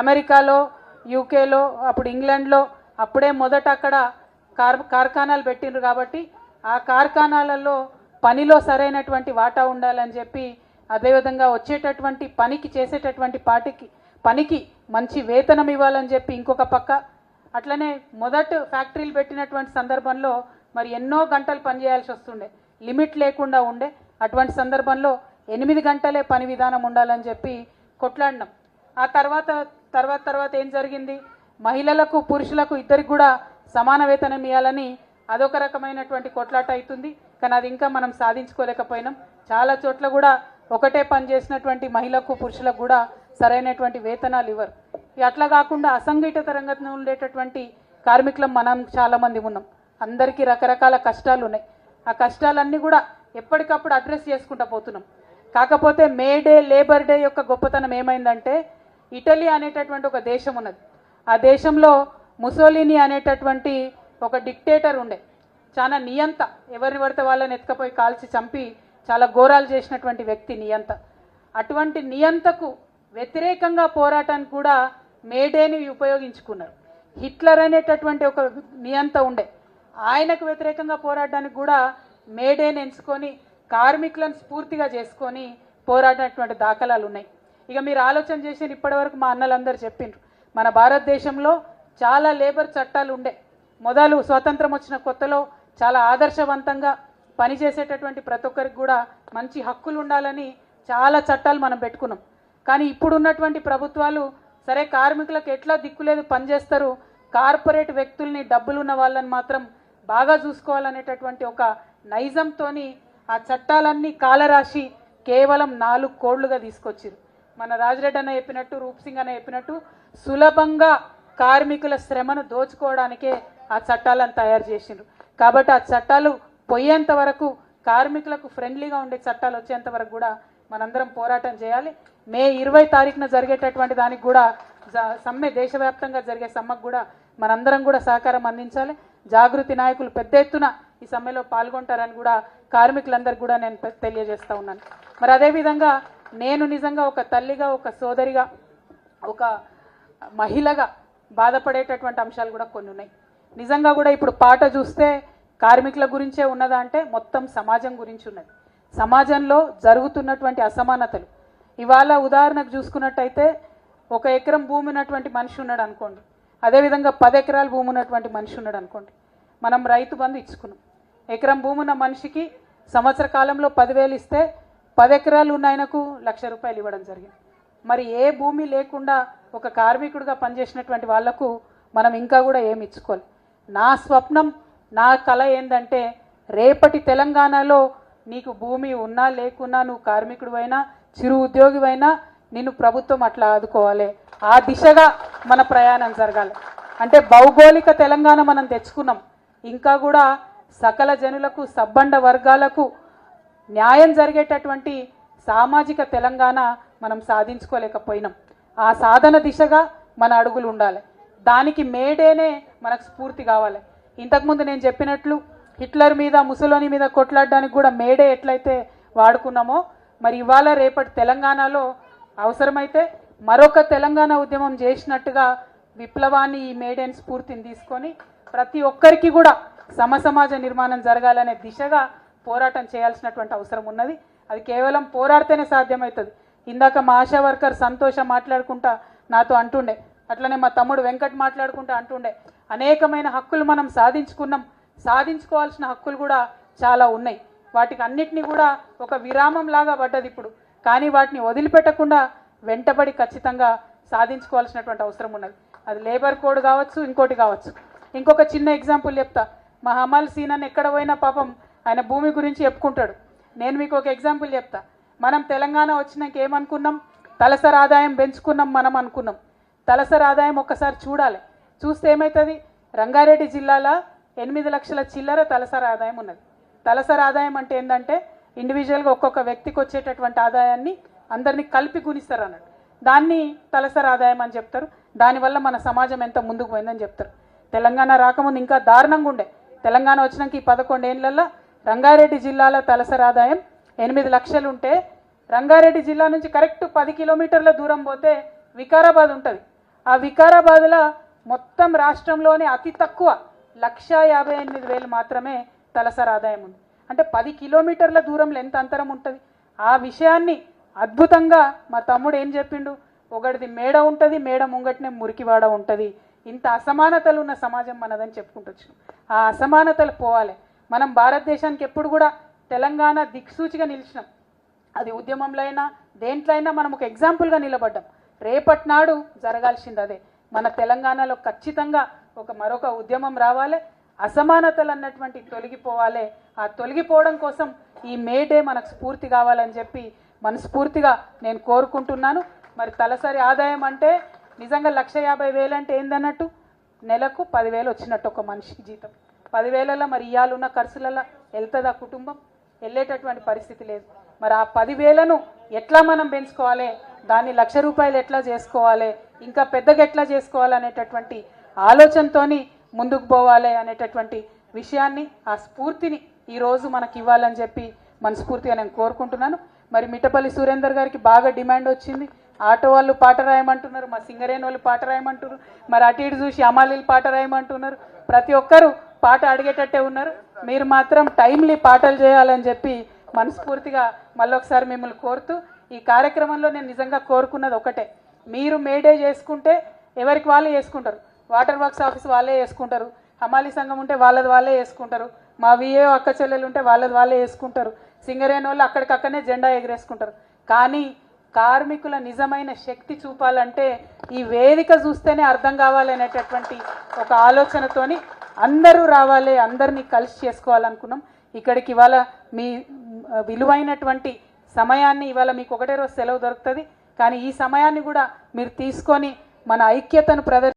అమెరికాలో, యూకేలో, అప్పుడు ఇంగ్లాండ్లో అప్పుడే మొదట అక్కడ కార్ఖానాలు పెట్టిండ్రు కాబట్టి ఆ కార్ఖానాలలో పనిలో సరైనటువంటి వాటా ఉండాలని చెప్పి, అదేవిధంగా వచ్చేటటువంటి పనికి చేసేటటువంటి పనికి మంచి వేతనం ఇవ్వాలని చెప్పి ఇంకొక పక్క, అట్లనే మొదట ఫ్యాక్టరీలు పెట్టినటువంటి సందర్భంలో మరి ఎన్నో గంటలు పనిచేయాల్సి వస్తుండే, లిమిట్ లేకుండా ఉండే. అటువంటి సందర్భంలో 8 గంటలే పని విధానం ఉండాలని చెప్పి కొట్లాడినాం. ఆ తర్వాత ఏం జరిగింది, మహిళలకు పురుషులకు ఇద్దరికి కూడా సమాన వేతనం ఇవ్వాలని అదొక రకమైనటువంటి కొట్లాట అవుతుంది. కానీ అది ఇంకా మనం సాధించుకోలేకపోయినాం. చాలా చోట్ల కూడా ఒకటే పని చేసినటువంటి మహిళలకు పురుషులకు కూడా సరైనటువంటి వేతనాలు ఇవ్వరు. అట్లా కాకుండా అసంఘటిత రంగంలో ఉండేటటువంటి కార్మికులం మనం చాలామంది ఉన్నాం. అందరికీ రకరకాల కష్టాలు ఉన్నాయి. ఆ కష్టాలన్నీ కూడా ఎప్పటికప్పుడు అడ్రస్ చేసుకుంటూ పోతున్నాం. కాకపోతే మే డే, లేబర్ డే యొక్క గొప్పతనం ఏమైందంటే, ఇటలీ అనేటటువంటి ఒక దేశం ఉన్నది. ఆ దేశంలో ముసోలిని అనేటటువంటి ఒక డిక్టేటర్ ఉండే, చాలా నియంత, ఎవరిని పడితే వాళ్ళని ఎత్తుకపోయి కాల్చి చంపి చాలా ఘోరాలు చేసినటువంటి వ్యక్తి నియంత. అటువంటి నియంతకు వ్యతిరేకంగా పోరాటానికి కూడా మేడేని ఉపయోగించుకున్నారు. హిట్లర్ అనేటటువంటి ఒక నియంత ఉండే, ఆయనకు వ్యతిరేకంగా పోరాడడానికి కూడా మేడేని ఎంచుకొని కార్మికులను స్ఫూర్తిగా చేసుకొని పోరాడినటువంటి దాఖలాలు ఉన్నాయి. ఇక మీరు ఆలోచన చేసి ఇప్పటివరకు మా అన్నలందరూ చెప్పిండ్రు, మన భారతదేశంలో చాలా లేబర్ చట్టాలు ఉండే. మొదలు స్వాతంత్రం వచ్చిన కొత్తలో చాలా ఆదర్శవంతంగా పనిచేసేటటువంటి ప్రతి ఒక్కరికి కూడా మంచి హక్కులు ఉండాలని చాలా చట్టాలు మనం పెట్టుకున్నాం. కానీ ఇప్పుడు ఉన్నటువంటి ప్రభుత్వాలు సరే కార్మికులకు ఎట్లా దిక్కులేదు పనిచేస్తారు, కార్పొరేట్ వ్యక్తుల్ని, డబ్బులున్న వాళ్ళని మాత్రం బాగా చూసుకోవాలనేటటువంటి ఒక నైజంతోని ఆ చట్టాలన్నీ కాలరాశి కేవలం 4 కోడ్లుగా తీసుకొచ్చారు. మన రాజరెడ్డి అన్న చెప్పినట్టు, రూప్ సింగ్ అన్న చెప్పినట్టు సులభంగా కార్మికుల శ్రమను దోచుకోవడానికే ఆ చట్టాలను తయారు చేసిండ్రు. కాబట్టి ఆ చట్టాలు పోయేంత వరకు, కార్మికులకు ఫ్రెండ్లీగా ఉండే చట్టాలు వచ్చేంత వరకు కూడా మనందరం పోరాటం చేయాలి. మే 20 తారీఖున జరిగేటటువంటి దానికి కూడా సమ్మె, దేశవ్యాప్తంగా జరిగే సమ్మెకు కూడా మనందరం కూడా సహకారం అందించాలి. జాగృతి నాయకులు పెద్ద ఎత్తున ఈ సమ్మెలో పాల్గొంటారని కూడా కార్మికులందరికీ కూడా నేను తెలియజేస్తూ ఉన్నాను. మరి అదేవిధంగా నేను నిజంగా ఒక తల్లిగా, ఒక సోదరిగా, ఒక మహిళగా బాధపడేటటువంటి అంశాలు కూడా కొన్ని ఉన్నాయి. నిజంగా కూడా ఇప్పుడు పాట చూస్తే కార్మికుల గురించే ఉన్నదా అంటే మొత్తం సమాజం గురించి ఉన్నది. సమాజంలో జరుగుతున్నటువంటి అసమానతలు ఇవాళ ఉదాహరణకు చూసుకున్నట్టయితే, 1 ఎకరం భూమి ఉన్నటువంటి మనిషి ఉన్నాడు అనుకోండి, అదేవిధంగా 10 ఎకరాల భూమి ఉన్నటువంటి మనిషి ఉన్నాడు అనుకోండి. మనం రైతు బంధు ఇచ్చుకున్నాం. ఎకరం భూమి ఉన్న మనిషికి సంవత్సర కాలంలో 10,000 ఇస్తే 10 ఎకరాలు ఉన్న ఆయనకు 1,00,000 రూపాయలు ఇవ్వడం జరిగింది. మరి ఏ భూమి లేకుండా ఒక కార్మికుడిగా పనిచేసినటువంటి వాళ్లకు మనం ఇంకా కూడా ఏమి ఇచ్చుకోవాలి. నా స్వప్నం, నా కళ ఏంటంటే, రేపటి తెలంగాణలో నీకు భూమి ఉన్నా లేకున్నా, నువ్వు కార్మికుడివైనా చిరు ఉద్యోగివైనా నిన్ను ప్రభుత్వం అట్లా ఆదుకోవాలి. ఆ దిశగా మన ప్రయాణం జరగాలి. అంటే భౌగోళిక తెలంగాణ మనం తెచ్చుకున్నాం, ఇంకా కూడా సకల జనులకు, సబ్బండ వర్గాలకు న్యాయం జరిగేటటువంటి సామాజిక తెలంగాణ మనం సాధించుకోలేకపోయినాం. ఆ సాధన దిశగా మన అడుగులు ఉండాలి. దానికి మేడేనే మనకు స్ఫూర్తి కావాలి. ఇంతకుముందు నేను చెప్పినట్లు హిట్లర్ మీద, ముసలోని మీద కొట్లాడడానికి కూడా మేడే ఎట్లయితే వాడుకున్నామో, మరి ఇవాళ రేపటి తెలంగాణలో అవసరమైతే మరొక తెలంగాణ ఉద్యమం చేసినట్టుగా విప్లవాన్ని, ఈ మేడేని స్ఫూర్తిని తీసుకొని ప్రతి ఒక్కరికి కూడా సమసమాజ నిర్మాణం జరగాలనే దిశగా పోరాటం చేయాల్సినటువంటి అవసరం ఉన్నది. అది కేవలం పోరాడితేనే సాధ్యమవుతుంది. ఇందాక మా ఆశా వర్కర్ సంతోష మాట్లాడుకుంటా నాతో అంటుండే, అట్లనే మా తమ్ముడు వెంకట్ మాట్లాడుకుంటా అంటుండే, అనేకమైన హక్కులు మనం సాధించుకున్నాం, సాధించుకోవాల్సిన హక్కులు కూడా చాలా ఉన్నాయి. వాటికి అన్నిటినీ కూడా ఒక విరామం లాగా పడ్డది ఇప్పుడు. కానీ వాటిని వదిలిపెట్టకుండా వెంటబడి ఖచ్చితంగా సాధించుకోవాల్సినటువంటి అవసరం ఉన్నది. అది లేబర్ కోడ్ కావచ్చు, ఇంకోటి కావచ్చు. ఇంకొక చిన్న ఎగ్జాంపుల్ చెప్తా. మా హమాల్ సీనన్ ఎక్కడ పోయినా పాపం ఆయన భూమి గురించి చెప్పుకుంటాడు. నేను మీకు ఒక ఎగ్జాంపుల్ చెప్తా. మనం తెలంగాణ వచ్చినాక ఏమనుకున్నాం, తలసరి ఆదాయం పెంచుకున్నాం మనం అనుకున్నాం. తలసరి ఆదాయం ఒక్కసారి చూడాలి. చూస్తే ఏమవుతుంది, రంగారెడ్డి జిల్లాలో 8 లక్షల చిల్లర తలసరి ఆదాయం ఉన్నది. తలసరి ఆదాయం అంటే ఏంటంటే, ఇండివిజువల్గా ఒక్కొక్క వ్యక్తికి వచ్చేటటువంటి ఆదాయాన్ని అందరినీ కలిపి గుణిస్తారు అన్నట్టు. దాన్ని తలసరి ఆదాయం అని చెప్తారు. దానివల్ల మన సమాజం ఎంత ముందుకు పోయిందని చెప్తారు. తెలంగాణ రాకముందు ఇంకా దారుణంగా ఉండే. తెలంగాణ వచ్చినాక ఈ 11 ఏళ్లలో రంగారెడ్డి జిల్లాలో తలసరి ఆదాయం 8 లక్షలు ఉంటే, రంగారెడ్డి జిల్లా నుంచి కరెక్ట్ 10 కిలోమీటర్ల దూరం పోతే వికారాబాద్ ఉంటుంది. ఆ వికారాబాద్లో మొత్తం రాష్ట్రంలోనే అతి తక్కువ 1,58,000 మాత్రమే తలసరి ఆదాయం ఉంది. అంటే 10 కిలోమీటర్ల దూరంలో ఎంత అంతరం ఉంటుంది? ఆ విషయాన్ని అద్భుతంగా మా తమ్ముడు ఏం చెప్పిండు, ఒకటిది మేడ ఉంటుంది, మేడ ముంగటనే మురికివాడ ఉంటుంది, ఇంత అసమానతలు ఉన్న సమాజం మనదని చెప్పుకుంటొచ్చు. ఆ అసమానతలు పోవాలి. మనం భారతదేశానికి ఎప్పుడు కూడా తెలంగాణ దిక్సూచిగా నిలిచినాం. అది ఉద్యమంలో అయినా దేంట్లో అయినా మనం ఒక ఎగ్జాంపుల్గా నిలబడ్డాం. రేపటి నాడు జరగాల్సింది అదే. మన తెలంగాణలో ఖచ్చితంగా మరొక ఉద్యమం రావాలి, అసమానతలు అన్నటువంటి తొలగిపోవాలి. ఆ తొలగిపోవడం కోసం ఈ మే డే మనకు స్ఫూర్తి కావాలని చెప్పి మనస్ఫూర్తిగా నేను కోరుకుంటున్నాను. మరి తలసరి ఆదాయం అంటే నిజంగా 1,50,000 అంటే ఏందన్నట్టు, నెలకు 10,000 వచ్చినట్టు ఒక మనిషికి జీతం. 10,000లో మరి ఇయాలున్న ఖర్చులలో వెళ్తుందా కుటుంబం? వెళ్ళేటటువంటి పరిస్థితి లేదు. మరి ఆ 10,000ను ఎట్లా మనం పెంచుకోవాలి, దాన్ని 1,00,000 రూపాయలు ఎట్లా చేసుకోవాలి, ఇంకా పెద్దగా ఎట్లా చేసుకోవాలి అనేటటువంటి ఆలోచనతోని ముందుకు పోవాలి అనేటటువంటి విషయాన్ని, ఆ స్ఫూర్తిని ఈరోజు మనకి ఇవ్వాలని చెప్పి మనస్ఫూర్తిగా నేను కోరుకుంటున్నాను. మరి మిట్టపల్లి సురేందర్ గారికి బాగా డిమాండ్ వచ్చింది. ఆటో వాళ్ళు పాట రాయమంటున్నారు, మా సింగరేణి వాళ్ళు పాట రాయమంటున్నారు, మరి అటు ఇటు చూసి అమాలీలు పాట రాయమంటున్నారు. ప్రతి ఒక్కరూ పాట అడిగేటట్టే ఉన్నారు. మీరు మాత్రం టైమ్లీ పాటలు చేయాలని చెప్పి మనస్ఫూర్తిగా మళ్ళొకసారి మిమ్మల్ని కోరుతూ, ఈ కార్యక్రమంలో నేను నిజంగా కోరుకున్నది ఒకటే, మీరు మేడే చేసుకుంటే ఎవరికి వాళ్ళే చేసుకుంటారు, వాటర్ వర్క్స్ ఆఫీస్ వాళ్ళే చేసుకుంటారు, హమాలీ సంఘం ఉంటే వాళ్ళే చేసుకుంటారు, మా విఏ అక్క చెల్లెలు ఉంటే వాళ్ళే చేసుకుంటారు, సింగరేణి వాళ్ళు అక్కడికక్కడనే జెండా ఎగరేసుకుంటారు. కానీ కార్మికుల నిజమైన శక్తి చూపాలంటే ఈ వేదిక చూస్తేనే అర్థం కావాలి అనేటటువంటి ఒక ఆలోచనతోని అందరూ రావాలి, అందరినీ కలిసి చేసుకోవాలనుకున్నాం. ఇక్కడికి ఇవాళ మీ విలువైనటువంటి సమయాన్ని, ఇవాళ మీకు ఒకటే రోజు సెలవు దొరుకుతుంది, కానీ ఈ సమయాన్ని కూడా మీరు తీసుకొని మన ఐక్యతను